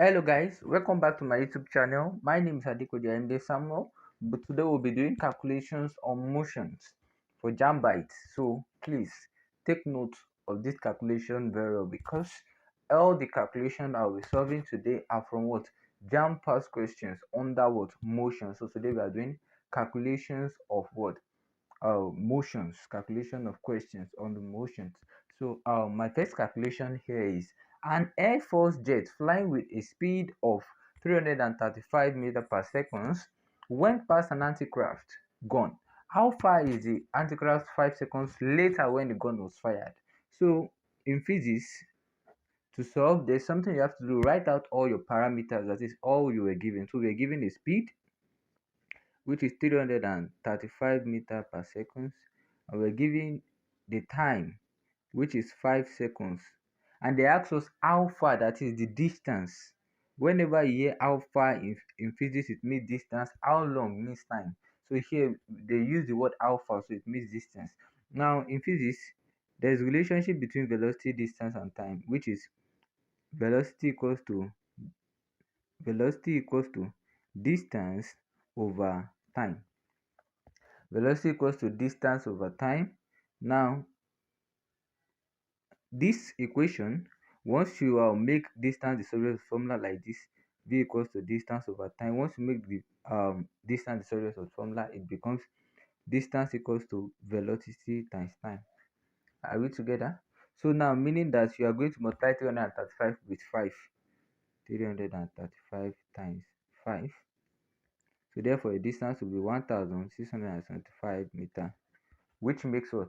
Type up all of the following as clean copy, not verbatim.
Hello guys, welcome back to my YouTube channel. My name is JAMB Samuel, but today we'll be doing calculations on motions for JAMB. So please take note of this calculation very well because all the calculations I'll be solving today are from what JAMB past questions under what motion. So today we are doing calculations of what motions, calculation of questions on the motions. So my first calculation here is an Air Force jet flying with a speed of 335 meters per second went past an anti-craft gun. How far is the anti-craft 5 seconds later when the gun was fired? So in physics, to solve, there's something you have to do. Write out all your parameters, that is all you were given. So we are given a speed, which is 335 meters per second, and we're given the time, which is 5 seconds, and they ask us how far, that is the distance. Whenever you hear how far in physics, it means distance. How long means time. So here they use the word how far, so it means distance. Now in physics, there's a relationship between velocity, distance and time, which is velocity equals to distance over time. Velocity equals to distance over time. Now this equation, once you make distance the subject of formula like this, v equals to distance over time. Once you make the distance the subject of formula, it becomes distance equals to velocity times time. Are we together? So now, meaning that you are going to multiply 335 with 5. 335 times 5. So therefore a distance will be 1675 meters, which makes what?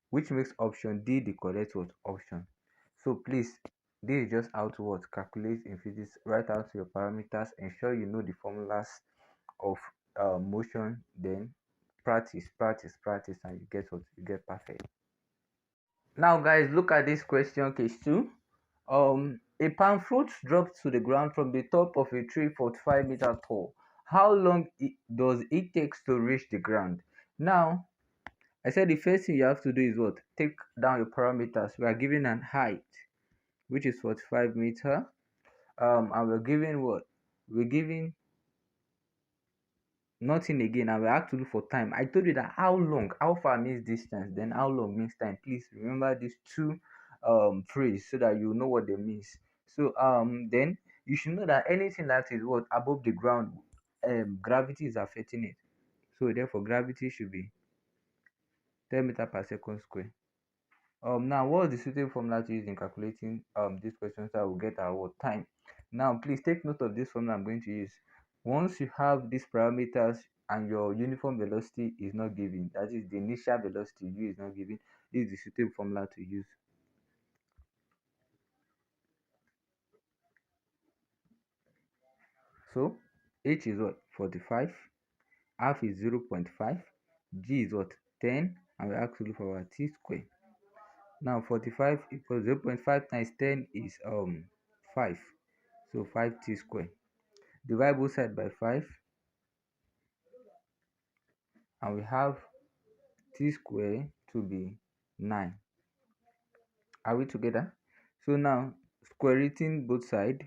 Which makes option D the correct what option. So please, this is just how to what calculate in physics. Write out your parameters, ensure you know the formulas of motion, then practice, and you get what you get perfect. Now guys, look at this question, case 2. A palm fruit dropped to the ground from the top of a tree 45 meters tall. How long does it take to reach the ground? Now I said the first thing you have to do is what? Take down your parameters. We are given an height, which is 45 meter. And we're given what? We're given nothing again, and we're asked to look for time. I told you that how long, how far means distance, then how long means time. Please remember these two phrases so that you know what they means. So then you should know that anything that is what above the ground, gravity is affecting it. So therefore gravity should be 10 meter per second square. Now what is the suitable formula to use in calculating this question, so I will get our time. Now please take note of this formula I'm going to use. Once you have these parameters and your uniform velocity is not given, that is the initial velocity u is not given, this is the suitable formula to use. So h is what? 45, half is 0.5, g is what? 10, and we have to look for our t square. Now 45 equals 0.5 times 10 is 5. So 5t square. Divide both sides by 5, and we have t square to be 9. Are we together? So now square rooting both sides,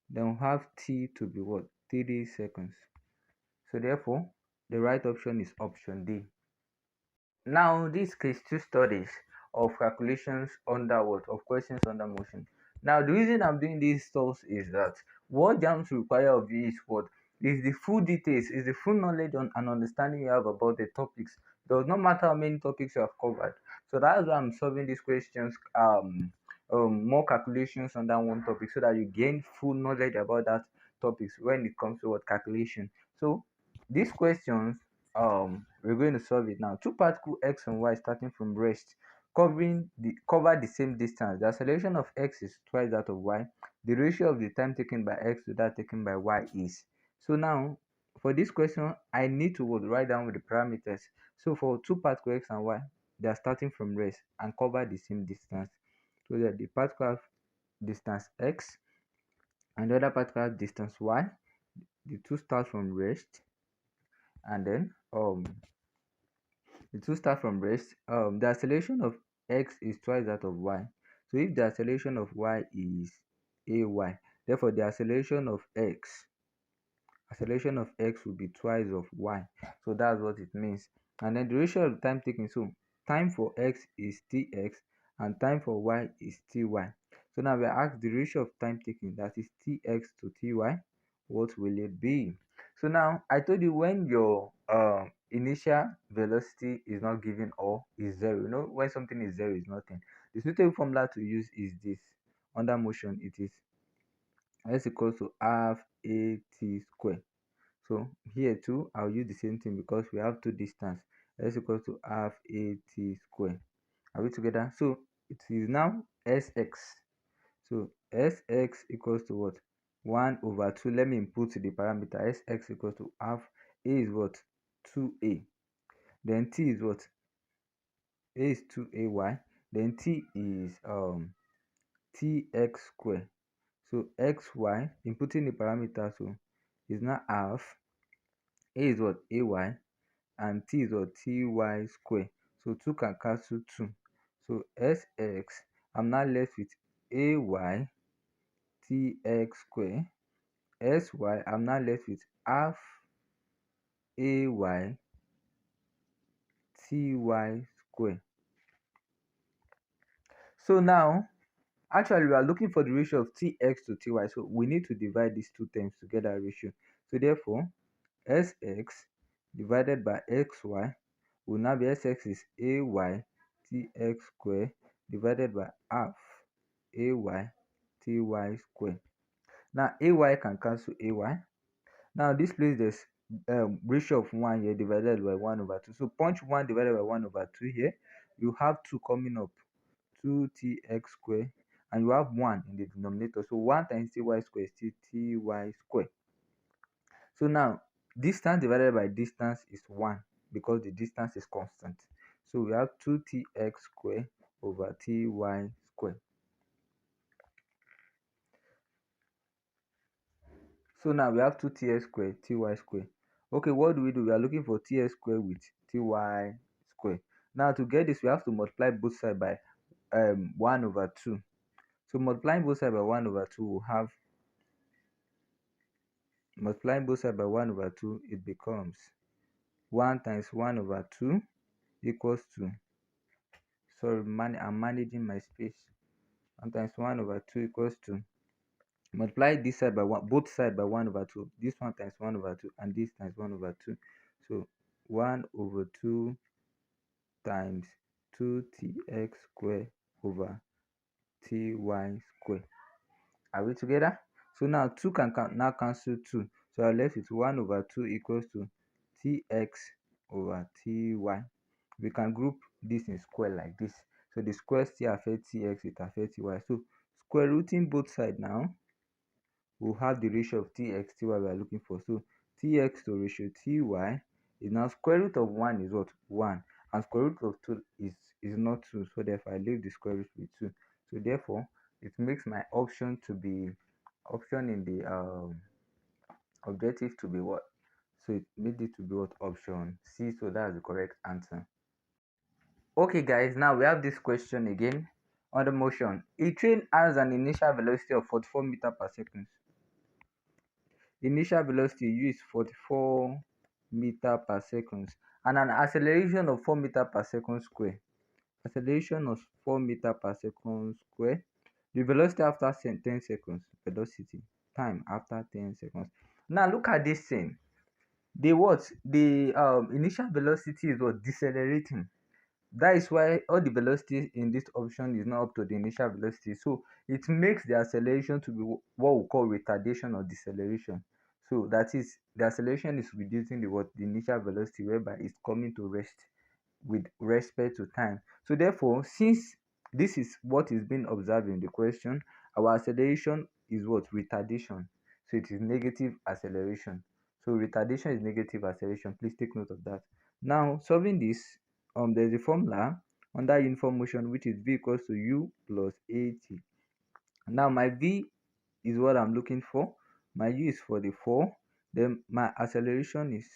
then we have t to be what? 3 seconds. So therefore the right option is option D. Now this case 2 studies of calculations under what? Of questions under motion. Now the reason I'm doing these stuff is that what JAMBs require of you is what? Is the full details, is the full knowledge and understanding you have about the topics. Does not matter how many topics you have covered. So that's why I'm solving these questions, more calculations on that one topic, so that you gain full knowledge about that topics when it comes to what calculation. So these questions, we're going to solve it now. Two particles x and y starting from rest cover the same distance. The acceleration of x is twice that of y. The ratio of the time taken by x to that taken by y is. So now for this question, I need to write down with the parameters. So for two particles x and y, they are starting from rest and cover the same distance. So that the particle have distance x and the other particle have distance y. The two start from rest, and then the two start from rest. The acceleration of x is twice that of y. So if the acceleration of y is ay, Therefore, the acceleration of x will be twice of y. So that's what it means. And then the ratio of the time taken. So time for x is tx and time for y is ty. So now we are asked the ratio of time taken, that is tx to ty. What will it be? So now I told you, when your initial velocity is not given or is zero, when something is zero, is nothing. The suitable formula to use is this. Under motion, it is s equals to half at square. So here too, I'll use the same thing because we have two distance. S equals to half at square. Are we together? So it is now sx. So sx equals to what? 1 over 2. Let me input the parameter. Sx equals to half. A is what? 2a. Then t is what? A is 2ay. Then t is tx square. So xy, inputting the parameter, so is now half. A is what? Ay. And t is what? Ty square. So 2 can cancel 2. So sx, I'm now left with ay tx square. Sy, I'm now left with half ay ty square. So now, actually, we are looking for the ratio of tx to ty. So we need to divide these two terms to get that ratio. So therefore, sx divided by xy will now be sx is ay tx square divided by half ay ty square. Now ay can cancel ay. Now this place there's ratio of 1 here divided by 1 over 2. So punch 1 divided by 1 over 2 here. You have 2 coming up, 2tx square, and you have 1 in the denominator. So 1 times ty square is still ty square. So now distance divided by distance is 1 because the distance is constant. So we have 2tx square over ty square. So now we have 2tx square, ty square. Okay, what do? We are looking for tx square with ty square. Now to get this, we have to multiply both sides by 1 over 2. So multiplying both sides by 1 over 2 will have, multiplying both sides by 1 over 2, it becomes 1 times 1 over 2 equals to, sorry, I'm managing my space. 1 times 1 over 2 equals to, multiply this side by 1, both sides by 1 over 2. This one times 1 over 2 and this times 1 over 2. So 1 over 2 times 2tx square over ty square. Are we together? So now 2 can now cancel 2. So I left with 1 over 2 equals to tx over ty. We can group this in square like this. So the square still affects tx, it affects ty. So square rooting both sides now, we'll have the ratio of tx ty we are looking for. So tx to ratio ty is now square root of 1 is what? 1. And square root of 2 is not 2. So therefore I leave the square root with 2. So therefore it makes my option to be, option in the objective to be what? So it made it to be what? Option C. So that's the correct answer. Okay guys, now we have this question again. On the motion, a train has an initial velocity of 44 meters per second. Initial velocity u is 44 meters per second and an acceleration of 4 meters per second square. Acceleration of 4 meters per second square. The velocity after 10 seconds. Velocity time after 10 seconds. Now look at this thing. The what? The initial velocity is what? Decelerating. That is why all the velocity in this option is not up to the initial velocity. So it makes the acceleration to be what we call retardation or deceleration. So that is, the acceleration is reducing the initial velocity, whereby it's coming to rest with respect to time. So therefore, since this is what is being observed in the question, our acceleration is what? Retardation. So it is negative acceleration. So retardation is negative acceleration. Please take note of that. Now solving this, there's a formula under uniform motion, which is v equals to u plus at. Now my v is what I'm looking for. My u is 44. Then my acceleration is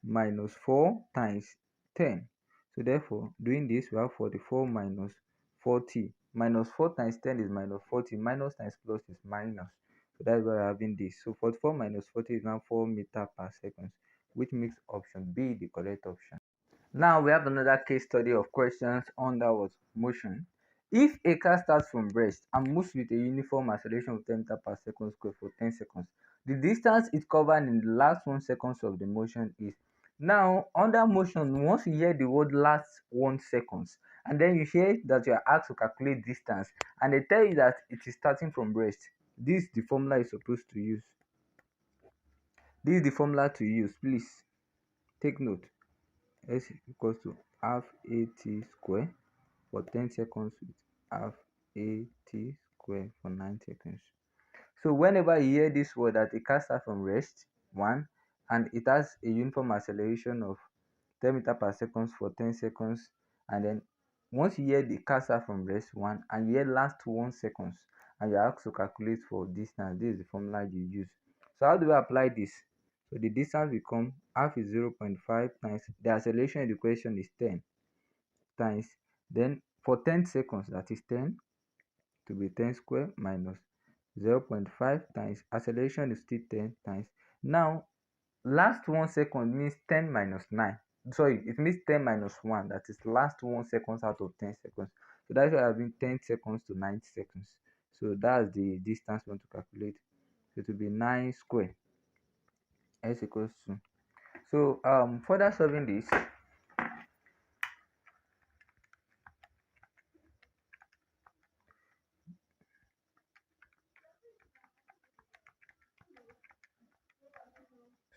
minus 4 times 10. So therefore, doing this, we have 44 minus 40. Minus 4 times 10 is minus 40. Minus times plus is minus. So that's why we're having this. So 44 minus 40 is now 4 meter per second, which makes option B the correct option. Now we have another case study of questions under what motion. If a car starts from rest and moves with a uniform acceleration of 10 meters per second square for 10 seconds, the distance it covered in the last 1 second of the motion is. Now under motion, once you hear the word last 1 second and then you hear that you are asked to calculate distance and they tell you that it is starting from rest, this is the formula you're supposed to use. This is the formula to use. Please take note. S equals to half at square for 10 seconds with half at square for 9 seconds. So whenever you hear this word that it can start from rest, 1, and it has a uniform acceleration of 10 meters per second for 10 seconds, and then once you hear the car start from rest, 1, and you hear last 1 seconds, and you are asked to calculate for distance, this is the formula you use. So how do we apply this? So the distance become half is 0.5 times the acceleration in the question is 10 times, then for 10 seconds that is 10 to be 10 square minus 0.5 times acceleration is still 10 times. Now last 1 second means 10 minus 9, sorry, it means 10 minus 1, that is last 1 second out of 10 seconds. So that's why I've been 10 seconds to 9 seconds. So that's the distance we want to calculate. So it will be 9 square s equals to. So further solving this,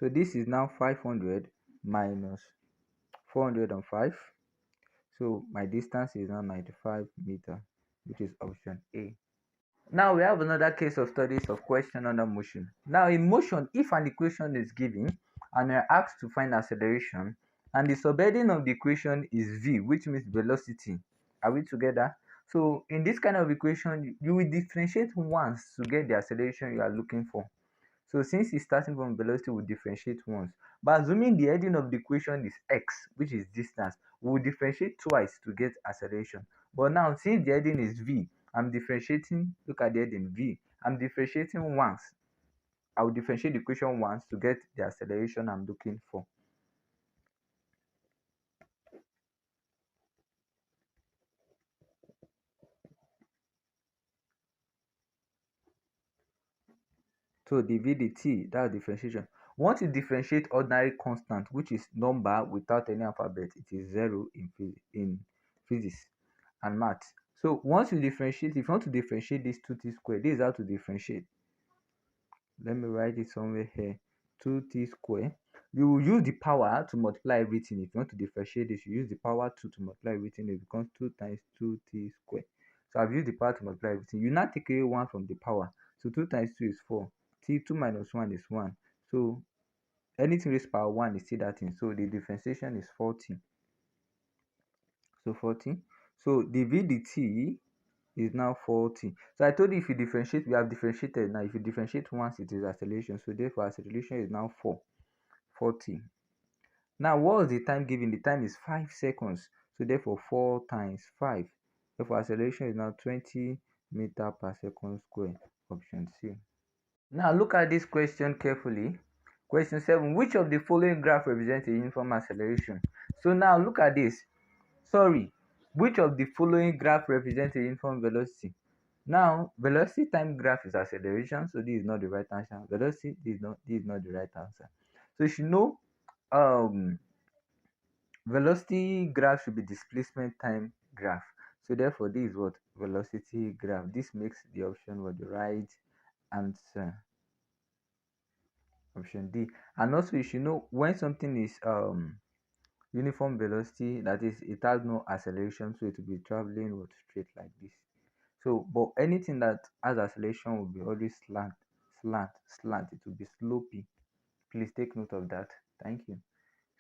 so this is now 500 minus 405. So my distance is now 95 meter, which is option A. Now we have another case of studies of question under motion. Now in motion, if an equation is given and we are asked to find acceleration and the subheading of the equation is v, which means velocity, are we together? So in this kind of equation, you will differentiate once to get the acceleration you are looking for. So since it's starting from velocity, we'll differentiate once. But assuming the heading of the equation is x, which is distance, we'll differentiate twice to get acceleration. But now, since the heading is v, I'm differentiating, look at the heading v, I'm differentiating once. I will differentiate the equation once to get the acceleration I'm looking for. So the v, the t, that's differentiation. Once you differentiate ordinary constant, which is number without any alphabet, it is 0 in physics and math. So once you differentiate, if you want to differentiate this 2t squared, this is how to differentiate. Let me write it somewhere here. 2t squared. You will use the power to multiply everything. If you want to differentiate this, you use the power 2 to multiply everything. It becomes 2 times 2t squared. So I've used the power to multiply everything. You now take away 1 from the power. So 2 times 2 is 4. 2 minus 1 is 1. So anything raised power 1 is still that thing. So the differentiation is 40. So 40. So the v dt is now 40. So I told you if you differentiate, we have differentiated. Now if you differentiate once, it is acceleration. So therefore acceleration is now 40. Now what was the time given? The time is 5 seconds. So therefore 4 times 5. Therefore acceleration is now 20 meter per second square. Option C. Now look at this question carefully. Question 7. Which of the following graph represents a uniform acceleration? So now look at this. Sorry. Which of the following graph represents a uniform velocity? Now, velocity time graph is acceleration, so this is not the right answer. Velocity, this is not the right answer. So you should know velocity graph should be displacement time graph. So therefore, this is what velocity graph. This makes the option what the right answer. Option D. And also you should know when something is uniform velocity, that is it has no acceleration, so it will be traveling what straight like this. So but anything that has acceleration will be always slant, it will be slopey. Please take note of that. Thank you.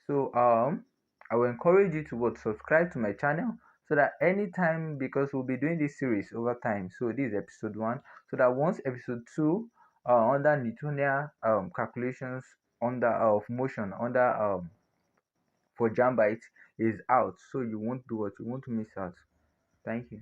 So I will encourage you to what subscribe to my channel so that anytime, because we'll be doing this series over time. So this is episode 1, so that once episode 2 under Newtonian calculations under of motion under for JAMB is out, so you won't do what you won't miss out. Thank you.